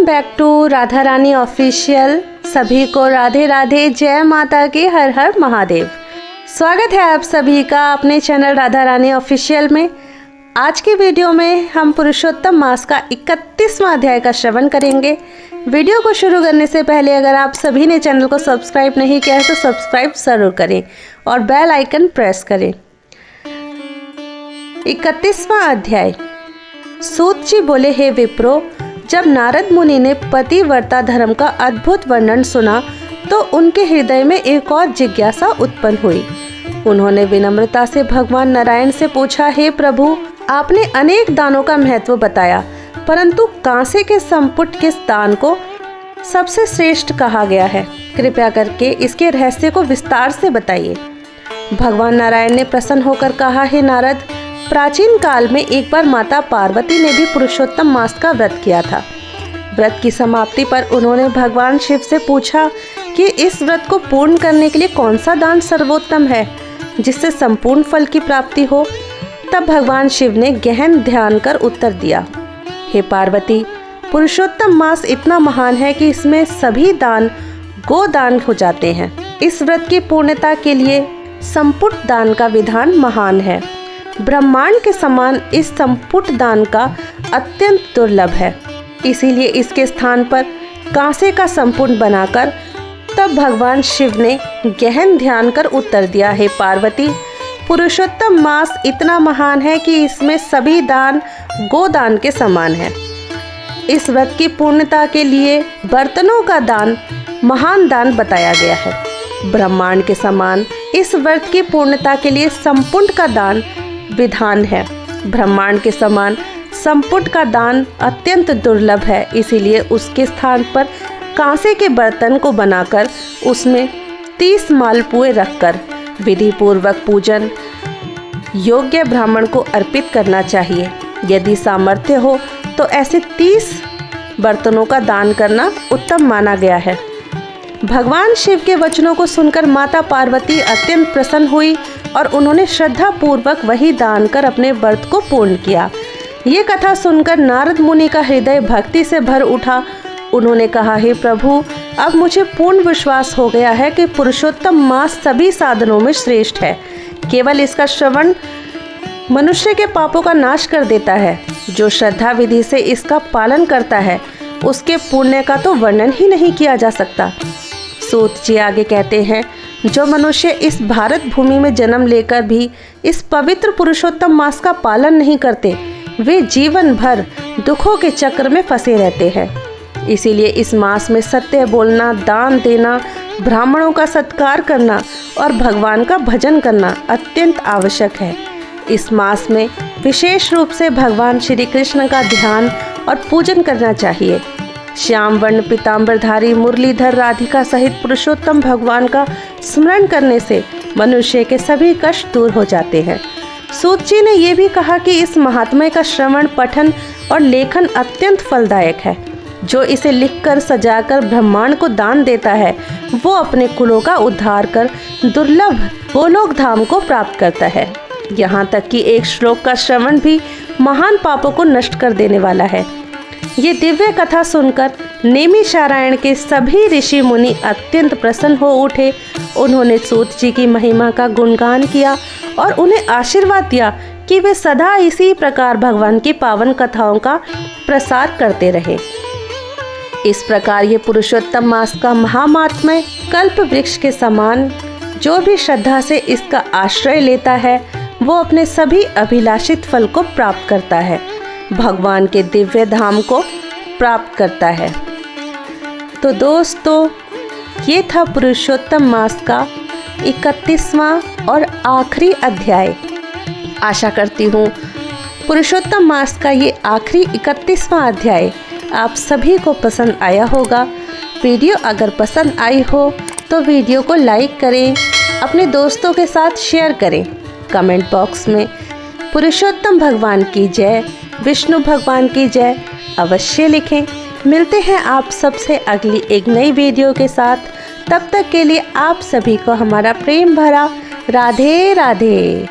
Back to Radha Rani official. सभी को राधे राधे, जय माता की, हर हर महादेव। स्वागत है आप सभी का अपने चैनल राधा रानी ऑफिशियल में। आज की वीडियो में हम पुरुषोत्तम मास का 31वां अध्याय का श्रवण करेंगे। वीडियो को शुरू करने से पहले अगर आप सभी ने चैनल को सब्सक्राइब नहीं किया है तो सब्सक्राइब ज़रूर करें और बेल आइकन प्रेस करें। 31वां अध्याय। सूत जी बोले, हे विप्रो, जब नारद मुनि ने पतिव्रता धर्म का अद्भुत वर्णन सुना तो उनके हृदय में एक और जिज्ञासा उत्पन्न हुई। उन्होंने विनम्रता से भगवान नारायण से पूछा, हे प्रभु, आपने अनेक दानों का महत्व बताया, परंतु कांसे के संपुट किस दान को सबसे श्रेष्ठ कहा गया है? कृपया करके इसके रहस्य को विस्तार से बताइए। भगवान नारायण ने प्रसन्न होकर कहा, हे नारद, प्राचीन काल में एक बार माता पार्वती ने भी पुरुषोत्तम मास का व्रत किया था। व्रत की समाप्ति पर उन्होंने भगवान शिव से पूछा कि इस व्रत को पूर्ण करने के लिए कौन सा दान सर्वोत्तम है जिससे संपूर्ण फल की प्राप्ति हो। तब भगवान शिव ने गहन ध्यान कर उत्तर दिया, हे पार्वती, पुरुषोत्तम मास इतना महान है कि इसमें सभी दान गोदान हो जाते हैं। इस व्रत की पूर्णता के लिए संपुट दान का विधान महान है। ब्रह्मांड के समान इस संपुट दान का अत्यंत दुर्लभ है, इसीलिए इसके स्थान पर कांसे का संपुट बनाकर तब भगवान शिव ने गहन ध्यान कर उत्तर दिया, हे पार्वती, पुरुषोत्तम मास इतना महान है कि इसमें सभी दान गोदान के समान है। इस व्रत की पूर्णता के लिए बर्तनों का दान महान दान बताया गया है। ब्रह्मांड के समान इस व्रत की पूर्णता के लिए संपुट का दान विधान है। ब्रह्मांड के समान संपुट का दान अत्यंत दुर्लभ है, इसीलिए उसके स्थान पर कांसे के बर्तन को बनाकर उसमें 30 मालपुए रखकर विधि पूर्वक पूजन योग्य ब्राह्मण को अर्पित करना चाहिए। यदि सामर्थ्य हो तो ऐसे 30 बर्तनों का दान करना उत्तम माना गया है। भगवान शिव के वचनों को सुनकर माता पार्वती अत्यंत प्रसन्न हुई और उन्होंने श्रद्धा पूर्वक वही दान कर अपने व्रत को पूर्ण किया। ये कथा सुनकर नारद मुनि का हृदय भक्ति से भर उठा। उन्होंने कहा, हे प्रभु, अब मुझे पूर्ण विश्वास हो गया है कि पुरुषोत्तम मास सभी साधनों में श्रेष्ठ है। केवल इसका श्रवण मनुष्य के पापों का नाश कर देता है। जो श्रद्धा विधि से इसका पालन करता है उसके पुण्य का तो वर्णन ही नहीं किया जा सकता। सूत जी आगे कहते हैं, जो मनुष्य इस भारत भूमि में जन्म लेकर भी इस पवित्र पुरुषोत्तम मास का पालन नहीं करते, वे जीवन भर दुखों के चक्र में फंसे रहते हैं। इसीलिए इस मास में सत्य बोलना, दान देना, ब्राह्मणों का सत्कार करना और भगवान का भजन करना अत्यंत आवश्यक है। इस मास में विशेष रूप से भगवान श्री कृष्ण का ध्यान और पूजन करना चाहिए। श्याम वर्ण पीताम्बरधारी मुरलीधर राधिका सहित पुरुषोत्तम भगवान का स्मरण करने से मनुष्य के सभी कष्ट दूर हो जाते हैं। सूत जी ने यह भी कहा कि इस महात्म्य का श्रवण, पठन और लेखन अत्यंत फलदायक है। जो इसे लिखकर सजाकर ब्रह्मांड को दान देता है वो अपने कुलों का उद्धार कर दुर्लभ गोलोक धाम को प्राप्त करता है। यहाँ तक कि एक श्लोक का श्रवण भी महान पापों को नष्ट कर देने वाला है। ये दिव्य कथा सुनकर नैमिषारण्य के सभी ऋषि मुनि अत्यंत प्रसन्न हो उठे। उन्होंने सूत जी की महिमा का गुणगान किया और उन्हें आशीर्वाद दिया कि वे सदा इसी प्रकार भगवान की पावन कथाओं का प्रसार करते रहे। इस प्रकार ये पुरुषोत्तम मास का महामात्म्य कल्प वृक्ष के समान, जो भी श्रद्धा से इसका आश्रय लेता है वो अपने सभी अभिलाषित फल को प्राप्त करता है, भगवान के दिव्य धाम को प्राप्त करता है। तो दोस्तों, ये था पुरुषोत्तम मास का 31वां और आखिरी अध्याय। आशा करती हूँ पुरुषोत्तम मास का ये आखिरी 31वां अध्याय आप सभी को पसंद आया होगा। वीडियो अगर पसंद आई हो तो वीडियो को लाइक करें, अपने दोस्तों के साथ शेयर करें। कमेंट बॉक्स में पुरुषोत्तम भगवान की जय, विष्णु भगवान की जय अवश्य लिखें। मिलते हैं आप सबसे अगली एक नई वीडियो के साथ। तब तक के लिए आप सभी को हमारा प्रेम भरा राधे राधे।